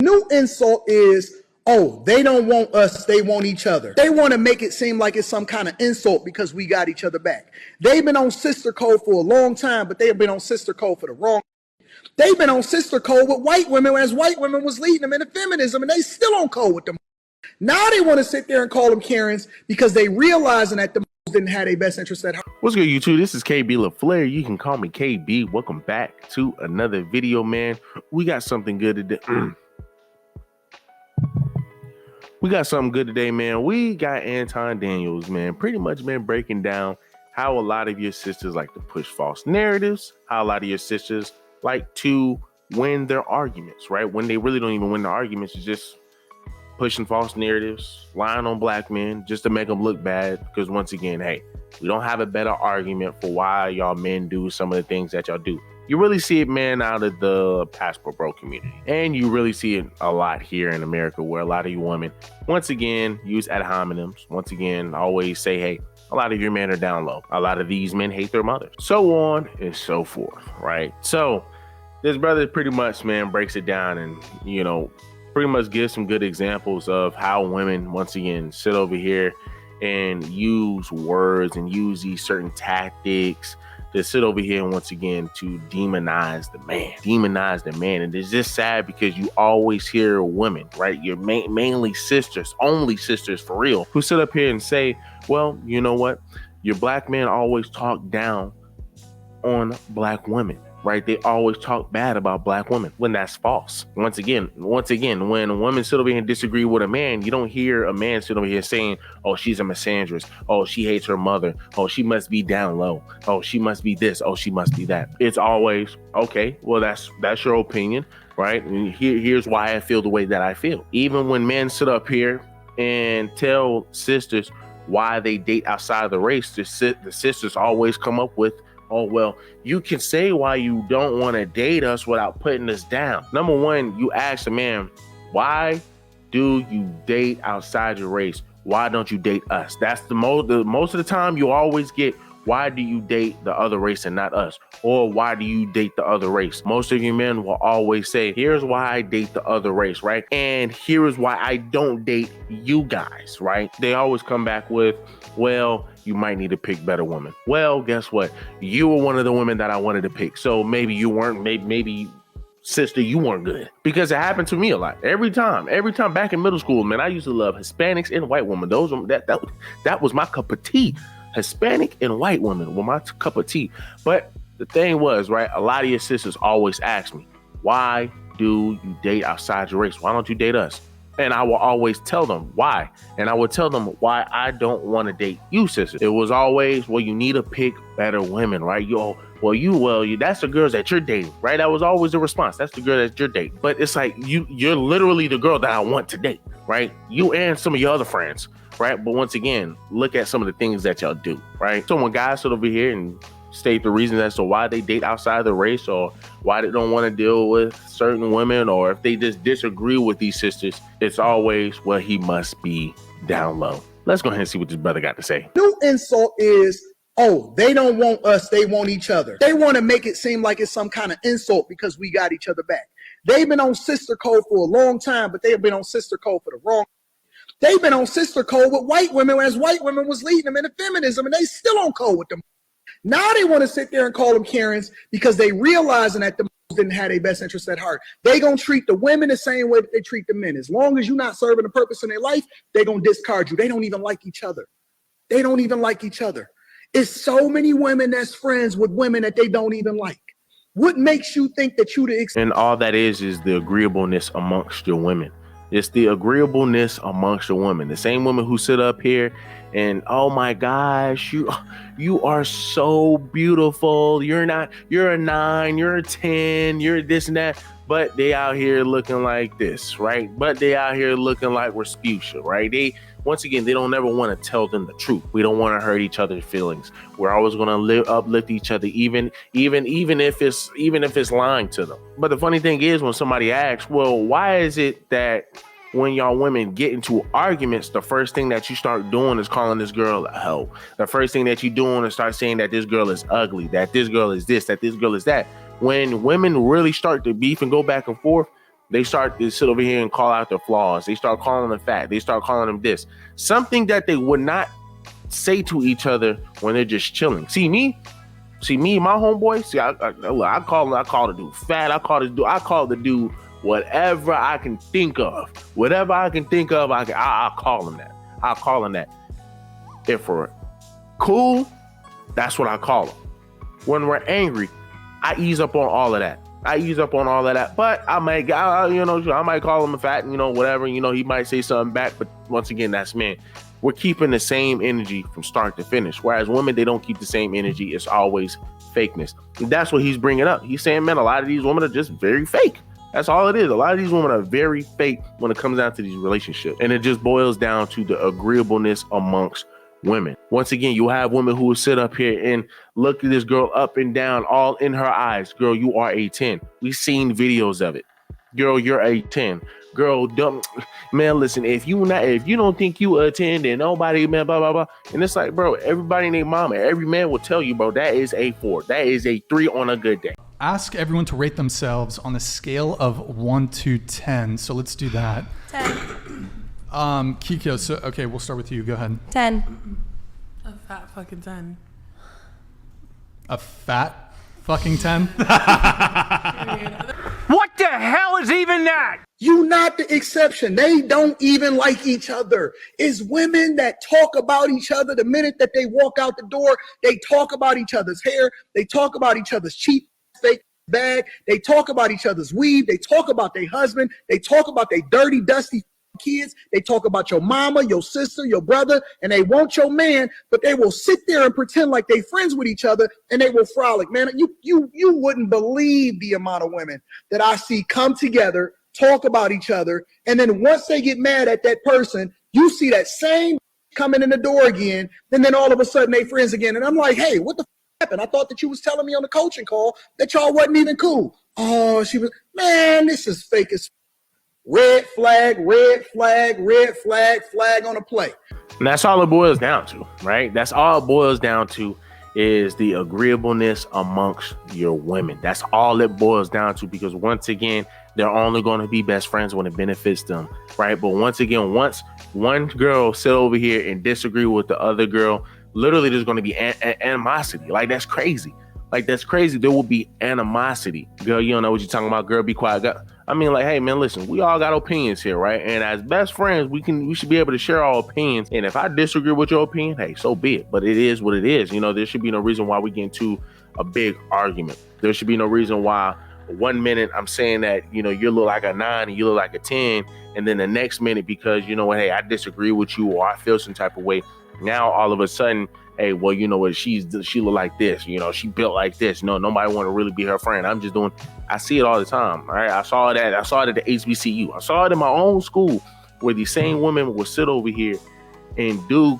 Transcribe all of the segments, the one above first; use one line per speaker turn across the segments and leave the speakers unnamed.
new insult is, oh, they don't want us, they want each other. They want to make it seem like it's some kind of insult because we got each other back. They've been on sister code for a long time, but they have been on sister code for the wrong. They've been on sister code with white women as white women was leading them into feminism, and they still on code with them. Now they want to sit there and call them Karens because they realizing that the didn't have their best interest at heart.
What's good, YouTube? This is KB LaFleur. You can call me KB. Welcome back to another video, man. We got something good today. We got something good today, man. We got Anton Daniels, man, pretty much been breaking down how a lot of your sisters like to push false narratives, how a lot of your sisters like to win their arguments, right? When they really don't even win the arguments, it's just pushing false narratives, lying on black men just to make them look bad. Because once again, hey, we don't have a better argument for why y'all men do some of the things that y'all do. You really see it, man, out of the passport bro community. And you really see it a lot here in America where a lot of you women, once again, use ad hominems. Once again, always say, hey, a lot of your men are down low. A lot of these men hate their mothers. So on and so forth, right? So this brother pretty much, man, breaks it down and, you know, pretty much gives some good examples of how women, once again, sit over here and use words and use these certain tactics to sit over here and once again to demonize the man. And it's just sad because you always hear women, right? You're mainly sisters, only sisters for real, who sit up here and say, well, you know what? Your black men always talk down on black women. Right? They always talk bad about black women when that's false. Once again, when a woman sit over here and disagree with a man, you don't hear a man sit over here saying, oh, she's a misandrist. Oh, she hates her mother. Oh, she must be down low. Oh, she must be this. Oh, she must be that. It's always, okay, well, that's your opinion, right? And here's why I feel the way that I feel. Even when men sit up here and tell sisters why they date outside of the race, the sisters always come up with, oh, well, you can say why you don't want to date us without putting us down. Number one, you ask a man, why do you date outside your race? Why don't you date us? That's the most of the time you always get, why do you date the other race and not us? Or why do you date the other race? Most of you men will always say, here's why I date the other race, right? And here is why I don't date you guys, right? They always come back with, well, you might need to pick better women. Well, guess what? You were one of the women that I wanted to pick. So maybe you weren't, maybe sister, you weren't good. Because it happened to me a lot. Every time back in middle school, man, I used to love Hispanics and white women. Those that was my cup of tea. Hispanic and white women were my cup of tea. But the thing was, right, a lot of your sisters always ask me, why do you date outside your race? Why don't you date us? And I will always tell them why. And I will tell them why I don't want to date you, sister. It was always, well, you need to pick better women, right? That's the girls that you're dating, right? That was always the response. That's the girl that you're dating. But it's like, you're literally the girl that I want to date, right? You and some of your other friends, right? But once again, look at some of the things that y'all do, right? So when guys sit over here and state the reason as to why they date outside the race or why they don't want to deal with certain women, or if they just disagree with these sisters, it's always, well, he must be down low. Let's go ahead and see what this brother got to say.
New insult is, oh, they don't want us, they want each other. They want to make it seem like it's some kind of insult because we got each other back. They've been on sister code for a long time, but they have been on sister code for the wrong. They've been on sister code with white women as white women was leading them into feminism, and they still on code with them. Now they want to sit there and call them Karens because they realizing that the didn't have their best interest at heart. They gonna treat the women the same way that they treat the men. As long as you're not serving a purpose in their life, they gonna discard you. They don't even like each other. They don't even like each other. It's so many women that's friends with women that they don't even like. What makes you think that you the
and all that is the agreeableness amongst your women. It's the agreeableness amongst the women. The same women who sit up here and, oh my gosh, you are so beautiful. You're a 9, you're a 10, you're this and that. But they out here looking like this, right? But they out here looking like Respucia, right? Once again, they don't ever want to tell them the truth. We don't want to hurt each other's feelings. We're always going to uplift each other, even if it's lying to them. But the funny thing is, when somebody asks, well, why is it that when y'all women get into arguments, the first thing that you start doing is calling this girl a hoe? The first thing that you doing is start saying that this girl is ugly, that this girl is this, that this girl is that. When women really start to beef and go back and forth, They start to sit over here and call out their flaws. They start calling them fat. They start calling them this. Something that they would not say to each other when they're just chilling. See me, my homeboy. See, I call the dude fat. I call the dude whatever I can think of. Whatever I can think of, I'll call him that. I'll call him that. If we're cool, that's what I call him. When we're angry, I ease up on all of that. But I might call him a fat, whatever, he might say something back. But once again, that's men. We're keeping the same energy from start to finish. Whereas women, they don't keep the same energy. It's always fakeness. And that's what he's bringing up. He's saying, man, a lot of these women are just very fake. That's all it is. A lot of these women are very fake when it comes down to these relationships. And it just boils down to the agreeableness amongst women. Once again, you have women who will sit up here and look at this girl up and down, all in her eyes. Girl, you are a 10. We've seen videos of it. Girl, you're a 10. Girl, man, listen, if you don't think you a 10, then nobody, man, blah, blah, blah. And it's like, bro, everybody named mama, every man will tell you, bro, that is a 4. That is a 3 on a good day.
Ask everyone to rate themselves on a scale of 1 to 10. So let's do that.
10.
Kiko, so okay, we'll start with you. Go ahead.
10.
A fat fucking 10.
A fat fucking 10?
What the hell is even that?
You not the exception. They don't even like each other. It's women that talk about each other the minute that they walk out the door. They talk about each other's hair. They talk about each other's cheap fake bag. They talk about each other's weave. They talk about their husband. They talk about their dirty, dusty kids. They talk about your mama, your sister, your brother, and they want your man, but they will sit there and pretend like they friends with each other, and they will frolic. Man, you wouldn't believe the amount of women that I see come together, talk about each other, and then once they get mad at that person, you see that same coming in the door again, and then all of a sudden they friends again. And I'm like, hey, what the happened? I thought that you was telling me on the coaching call that y'all wasn't even cool. Oh, she was, man, this is fake as red flag, red flag, red flag, flag on a play.
And that's all it boils down to, right? That's all it boils down to is the agreeableness amongst your women. That's all it boils down to, because once again, they're only going to be best friends when it benefits them, right? But once again, once one girl sit over here and disagree with the other girl, literally there's going to be animosity. Like, that's crazy. There will be animosity. Girl, you don't know what you're talking about. Girl, be quiet. I mean, like, hey, man, listen, we all got opinions here, right? And as best friends, we should be able to share our opinions. And if I disagree with your opinion, hey, so be it. But it is what it is. There should be no reason why we get into a big argument. There should be no reason why 1 minute I'm saying that, you look like a 9 and you look like a 10. And then the next minute, because, hey, I disagree with you or I feel some type of way. Now, all of a sudden, hey, well, you know what? She look like this. She built like this. Nobody want to really be her friend. I see it all the time. All right. I saw it at the HBCU. I saw it in my own school where these same women will sit over here and do,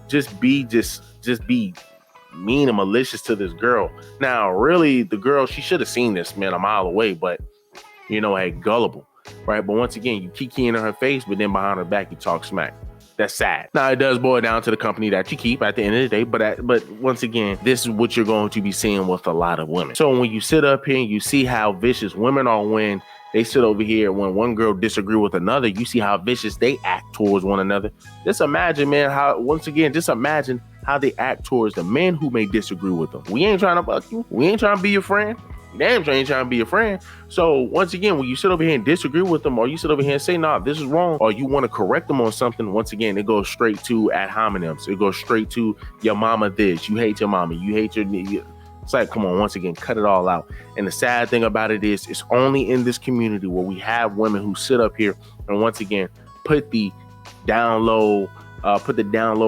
just be mean and malicious to this girl. Now, really, the girl, she should have seen this, man, a mile away, but, hey, gullible. Right. But once again, you keep keying in her face, but then behind her back, you talk smack. That's sad. Now, it does boil down to the company that you keep at the end of the day. But once again, this is what you're going to be seeing with a lot of women. So when you sit up here and you see how vicious women are when they sit over here, when one girl disagree with another, you see how vicious they act towards one another. Just imagine, man, how they act towards the men who may disagree with them. We ain't trying to fuck you. We ain't trying to be your friend. Damn sure ain't trying to be a friend. So once again, when you sit over here and disagree with them, or you sit over here and say, nah, this is wrong, or you want to correct them on something, once again, it goes straight to ad hominems. It goes straight to your mama this. You hate your mama. You hate your... It's like, come on, once again, cut it all out. And the sad thing about it is, it's only in this community where we have women who sit up here and once again, put the down low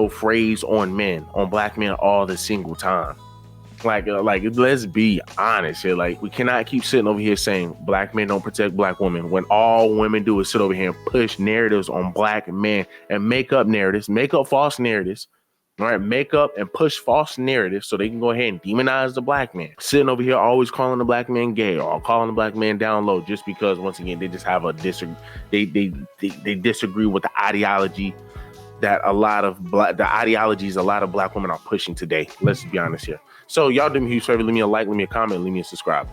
phrase on men, on black men all the single time. Like, let's be honest here. Like, we cannot keep sitting over here saying black men don't protect black women when all women do is sit over here and push narratives on black men and make up narratives, make up false narratives, all right, make up and push false narratives so they can go ahead and demonize the black man. Sitting over here always calling the black man gay or calling the black man down low just because, once again, they just have they disagree with the ideology that a lot of black women are pushing today. Let's be honest here. So y'all do me a huge favor. Leave me a like, leave me a comment, leave me a subscribe.